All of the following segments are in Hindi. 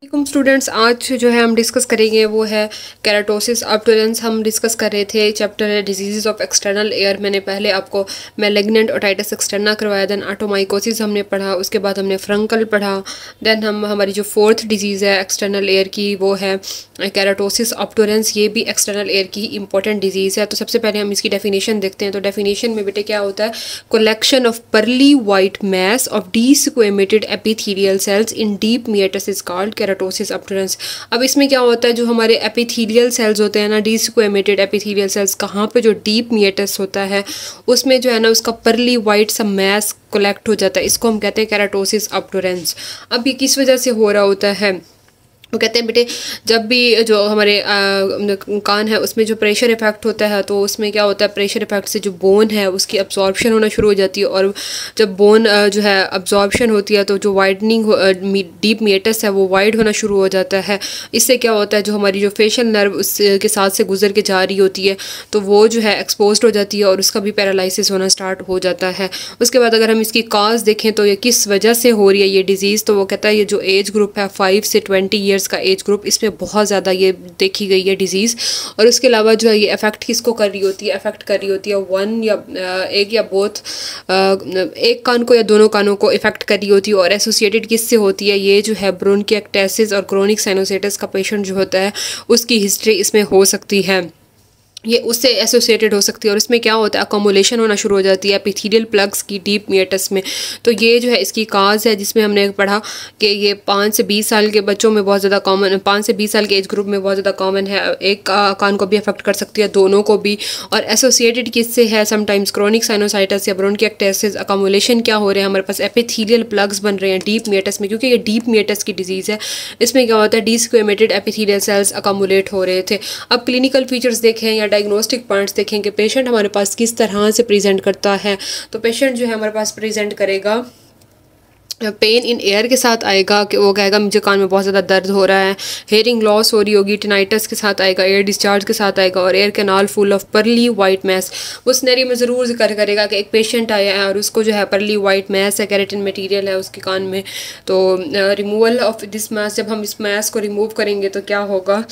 स्टूडेंट्स, आज जो है हम डिस्कस करेंगे वो है केराटोसिस ऑब्टुरेंस। हम डिस्कस कर रहे थे चैप्टर है डिजीज़ ऑफ एक्सटर्नल एयर। मैंने पहले आपको मैलिग्नेंट ओटाइटिस एक्सटर्ना करवाया, देन ऑटोमाइकोसिस हमने पढ़ा, उसके बाद हमने फ्रंकल पढ़ा, देन हमारी जो फोर्थ डिजीज़ है एक्सटर्नल एयर की वो है केराटोसिस ऑब्टुरेंस। ये भी एक्सटर्नल एयर की इंपॉर्टेंट डिजीज़ है। तो सबसे पहले हम इसकी डेफिनेशन देखते हैं। तो डेफिनेशन में बेटे क्या होता है, collection of pearly white mass of desquamated epithelial cells in deep meatus is called keratosis obturans. अब इसमें क्या होता है, जो हमारे एपिथेलियल सेल्स होते हैं ना, डीस्क्वेमेटेड एपिथेलियल सेल्स, कहाँ पे जो डीप मिएटस होता है उसमें जो है ना उसका पर्ली वाइट सा मैस कलेक्ट हो जाता है। इसको हम कहते हैं केराटोसिस ऑब्टुरेंस। अब ये किस वजह से हो रहा होता है, वो कहते हैं बेटे जब भी जो हमारे कान है उसमें जो प्रेशर इफेक्ट होता है तो उसमें क्या होता है, प्रेशर इफेक्ट से जो बोन है उसकी अब्जॉर्प्शन होना शुरू हो जाती है, और जब बोन जो है अब्जॉर्प्शन होती है तो जो वाइडनिंग डीप मिएटस है वो वाइड होना शुरू हो जाता है। इससे क्या होता है, जो हमारी जो फेशियल नर्व उसके साथ से गुजर के जा रही होती है तो वो जो है एक्सपोज हो जाती है और उसका भी पैरालिसिस होना स्टार्ट हो जाता है। उसके बाद अगर हम इसकी काज देखें तो ये किस वजह से हो रही है ये डिज़ीज़, तो वो कहता है ये जो एज ग्रुप है 5 से 20 ईयर्स का एज ग्रुप, इसमें बहुत ज़्यादा ये देखी गई है डिजीज़। और उसके अलावा जो है ये अफेक्ट किसको कर रही होती है, अफेक्ट कर रही होती है वन या एक या बोथ, एक कान को या दोनों कानों को इफेक्ट कर रही होती है। और एसोसिएटेड किससे होती है, ये जो है ब्रोंकिएक्टेसिस और क्रोनिक साइनोसाइटिस का पेशेंट जो होता है उसकी हिस्ट्री इसमें हो सकती है, ये उससे एसोसिएटेड हो सकती है। और इसमें क्या होता है, अकोमुलेशन होना शुरू हो जाती है एपिथेलियल प्लग्स की डीप मिएटस में। तो ये जो है इसकी काज है, जिसमें हमने पढ़ा कि ये 5 से 20 साल के बच्चों में बहुत ज़्यादा कॉमन, 5 से 20 साल के एज ग्रुप में बहुत ज़्यादा कॉमन है। एक कान को भी अफेक्ट कर सकती है, दोनों को भी। और एसोसिएटेड किससे है, समटाइम्स क्रोनिक साइनोसाइटिस या ब्रोंकिएक्टेसिस। अकोमुलेशन क्या हो रहे हैं, हमारे पास एपिथेलियल प्लग्स बन रहे हैं डीप मिएटस में, क्योंकि ये डीप मिएटस की डिजीज़ है। इसमें क्या होता है, डीस्क्वेमेटेड एपिथेलियल सेल्स अकोमुलेट हो रहे थे। अब क्लिनिकल फीचर्स देखें या डायग्नोस्टिक पॉइंट्स देखें कि पेशेंट हमारे पास किस तरह से प्रेजेंट करता है। तो पेशेंट जो है हमारे पास प्रेजेंट करेगा पेन इन एयर के साथ आएगा, कि वो कहेगा मुझे कान में बहुत ज़्यादा दर्द हो रहा है, हेयरिंग लॉस हो रही होगी, टिनाइटस के साथ आएगा, एयर डिस्चार्ज के साथ आएगा, और ear canal full of pearly white mass. उस सिनेरियो में ज़रूर जिक्र करेगा कि एक पेशेंट आया है और उसको जो है पर्ली वाइट मैस है, केराटिन मटेरियल है उसके कान में। तो रिमूवल ऑफ दिस मैस, जब हम इस मैस को रिमूव करेंगे तो क्या होगा,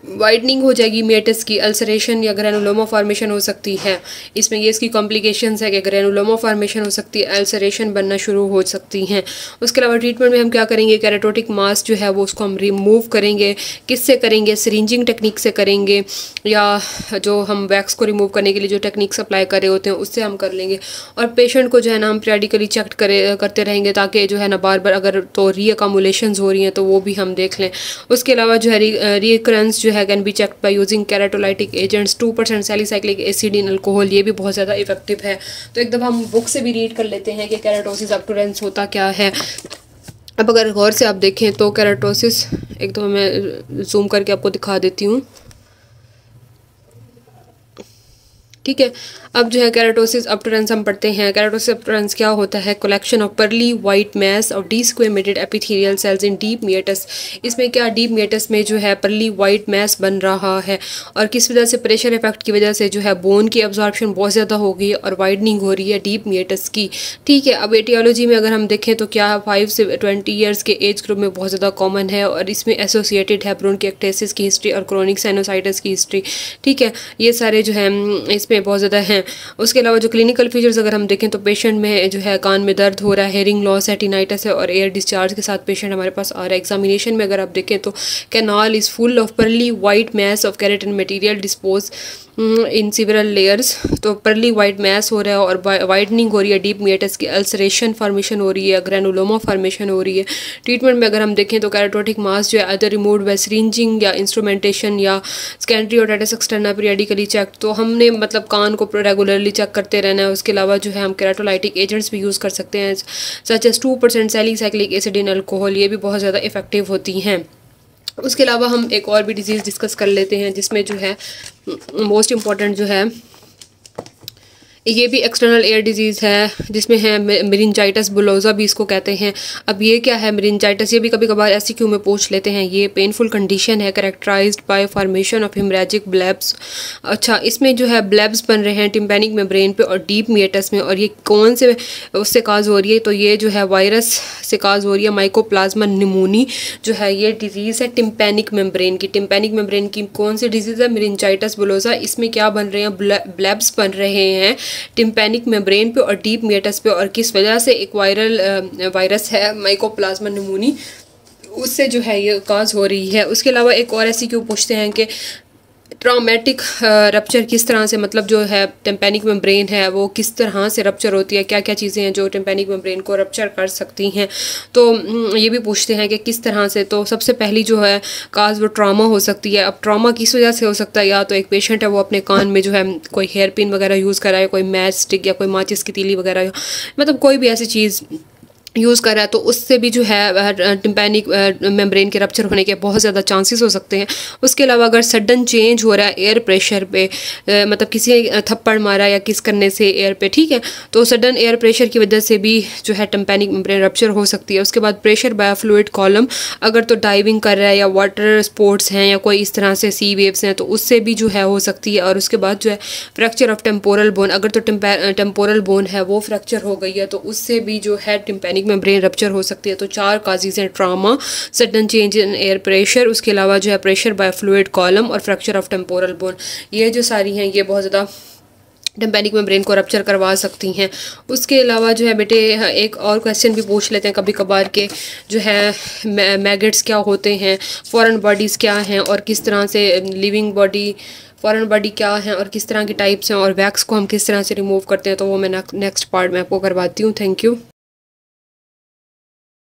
वाइडनिंग हो जाएगी मिएटस की, अल्सरेशन या ग्रैनुलोमा फॉर्मेशन हो सकती है। इसमें ये इसकी कॉम्प्लिकेशंस है कि ग्रैनुलोमा फॉर्मेशन हो सकती है, अल्सरेशन बनना शुरू हो सकती हैं। उसके अलावा ट्रीटमेंट में हम क्या करेंगे, केराटोटिक मास जो है वो उसको हम रिमूव करेंगे। किससे करेंगे, सिरिंजिंग टेक्निक से करेंगे, या जो हम वैक्स को रिमूव करने के लिए जो टेक्निक्स अप्लाई कर रहे होते हैं उससे हम कर लेंगे। और पेशेंट को जो है ना हम पीरियडिकली चेक करते रहेंगे, ताकि जो है ना बार बार अगर तो रीअकोमुलेशंस हो रही हैं तो वो भी हम देख लें। उसके अलावा जो है रिकरेंस जो है can be checked by using keratolytic agents, 2% salicylic acid in alcohol, ये भी बहुत ज़्यादा इफेक्टिव है। तो एक दफ़ा हम बुक से भी रीड कर लेते हैं कि केराटोसिस ऑब्टुरेंस होता क्या है। अब अगर गौर से आप देखें तो केराटोसिस, एक दफ़ा मैं जूम करके आपको दिखा देती हूँ, ठीक है। अब जो है केराटोसिस ऑब्टुरेंस हम पढ़ते हैं। केराटोसिस ऑब्टुरेंस क्या होता है, collection of pearly white mass of desquamated epithelial cells in deep meatus. इसमें क्या डीप मिएटस में जो है पर्ली वाइट मैस बन रहा है, और किस वजह से, प्रेशर इफेक्ट की वजह से जो है बोन की अब्जॉर्प्शन बहुत ज़्यादा हो गई है और वाइडनिंग हो रही है डीप मिएटस की, ठीक है। अब एटियोलॉजी में अगर हम देखें तो क्या 5 से 20 ईयर्स के एज ग्रुप में बहुत ज़्यादा कॉमन है, और इसमें एसोसिएटेड है ब्रोंकिएक्टेसिस की हिस्ट्री और क्रोनिक साइनोसाइटिस की हिस्ट्री, ठीक है। ये सारे जो है इसमें बहुत ज़्यादा हैं। उसके अलावा जो क्लिनिकल फीचर्स अगर हम देखें तो पेशेंट में जो है कान में दर्द हो रहा है, हेयरिंग लॉस है, टिनाइटस है, और एयर डिस्चार्ज के साथ पेशेंट हमारे पास आ रहा है। एग्जामिनेशन में अगर आप देखें तो canal is full of pearly white mass of keratin material dispose in several layers. तो पर्ली वाइट मैस हो रहा है और वाइडनिंग हो रही है डीप मिएटस की, अल्सरेशन फॉर्मेशन हो रही है, ग्रैनुलोमा फॉर्मेशन हो रही है। ट्रीटमेंट में अगर हम देखें तो केराटोटिक मास जो है अदर रिमूव्ड बाय सिरिंजिंग या इंस्ट्रूमेंटेशन या secondary otitis externa periodically check. तो हमने मतलब कान को रेगुलरली चेक करते रहना है। उसके अलावा जो है हम केराटोलाइटिक एजेंट्स भी यूज़ कर सकते हैं, such as 2% salicylic acid in alcohol, ये भी बहुत ज़्यादा इफेक्टिव होती हैं। उसके अलावा हम एक और भी डिजीज़ डिस्कस कर लेते हैं, जिसमें जो है मोस्ट इम्पॉर्टेंट जो है ये भी एक्सटर्नल एयर डिजीज़ है जिसमें है मेनिंजाइटिस बुलोसा भी इसको कहते हैं। अब ये क्या है मेनिंजाइटिस, ये भी कभी कभार एमसीक्यू में पूछ लेते हैं। ये पेनफुल कंडीशन है characterised by formation of haemorrhagic blebs. अच्छा, इसमें जो है ब्लैब्स बन रहे हैं टिम्पैनिक मेम्ब्रेन पे और डीप मिएटस में, और ये कौन से उससे काज हो रही है, तो ये जो है वायरस से काज हो रही है। माइकोप्लाज्मा निमोनी जो है ये डिजीज़ है टिम्पैनिक मेम्ब्रेन की। टिम्पैनिक मेम्ब्रेन की कौन सी डिजीज़ है, मेनिंजाइटिस बुलोसा। इसमें क्या बन रहे हैं, ब्लैब्स बन रहे हैं टिम्पैनिक मेम्ब्रेन पे और डीप मिएटस पे, और किस वजह से, एक वायरस है माइकोप्लाज्मा निमोनी, उससे जो है ये काज हो रही है। उसके अलावा एक और ऐसी क्यों पूछते हैं कि ट्रॉमेटिक रप्चर किस तरह से, मतलब जो है टिम्पैनिक मेम्ब्रेन है वो किस तरह से रप्चर होती है, क्या क्या चीज़ें हैं जो टिम्पैनिक मेम्ब्रेन को रप्चर कर सकती हैं, तो ये भी पूछते हैं कि किस तरह से। तो सबसे पहली जो है काज वो ट्रॉमा हो सकती है। अब ट्रॉमा किस वजह से हो सकता है, या तो एक पेशेंट है वो अपने कान में जो है कोई हेयर पिन वगैरह यूज़ कर रहा है, कोई मैच स्टिक या कोई माचिस की तीली वगैरह, मतलब कोई भी ऐसी चीज़ यूज़ कर रहा है, तो उससे भी जो है टिम्पैनिक मेम्ब्रेन के रप्चर होने के बहुत ज़्यादा चांसेस हो सकते हैं। उसके अलावा अगर सडन चेंज हो रहा है एयर प्रेशर पे, मतलब किसी ने थप्पड़ मारा या किस करने से एयर पे, ठीक है, तो सडन एयर प्रेशर की वजह से भी जो है टिम्पैनिक मेम्ब्रेन रप्चर हो सकती है। उसके बाद प्रेशर बाय फ्लूइड कॉलम, अगर तो डाइविंग कर रहा है या वाटर स्पोर्ट्स हैं या कोई इस तरह से सी वेव्स हैं, तो उससे भी जो है हो सकती है। और उसके बाद जो है फ्रैक्चर ऑफ टेम्पोरल बोन, अगर तो टेम्पोरल बोन है वो फ्रैक्चर हो गई है, तो उससे भी जो है टिम्पैनिक मेम्ब्रेन रप्चर हो सकती है। तो 4 काजेज हैं, trauma, sudden change in air pressure, उसके अलावा जो है प्रेशर बाय फ्लूइड कॉलम और फ्रैक्चर ऑफ टेम्पोरल बोन। ये जो सारी हैं ये बहुत ज़्यादा टिम्पैनिक मेम्ब्रेन को रप्चर करवा सकती हैं। उसके अलावा जो है बेटे एक और क्वेश्चन भी पूछ लेते हैं कभी कभार के, जो है मैगेट्स क्या होते हैं, फॉरेन बॉडीज़ क्या हैं और किस तरह से लिविंग बॉडी, फॉरेन बॉडी क्या है और किस तरह की टाइप्स हैं, और वैक्स को हम किस तरह से रिमूव करते हैं, तो वो मैं नेक्स्ट पार्ट में आपको करवाती हूँ। Thank you.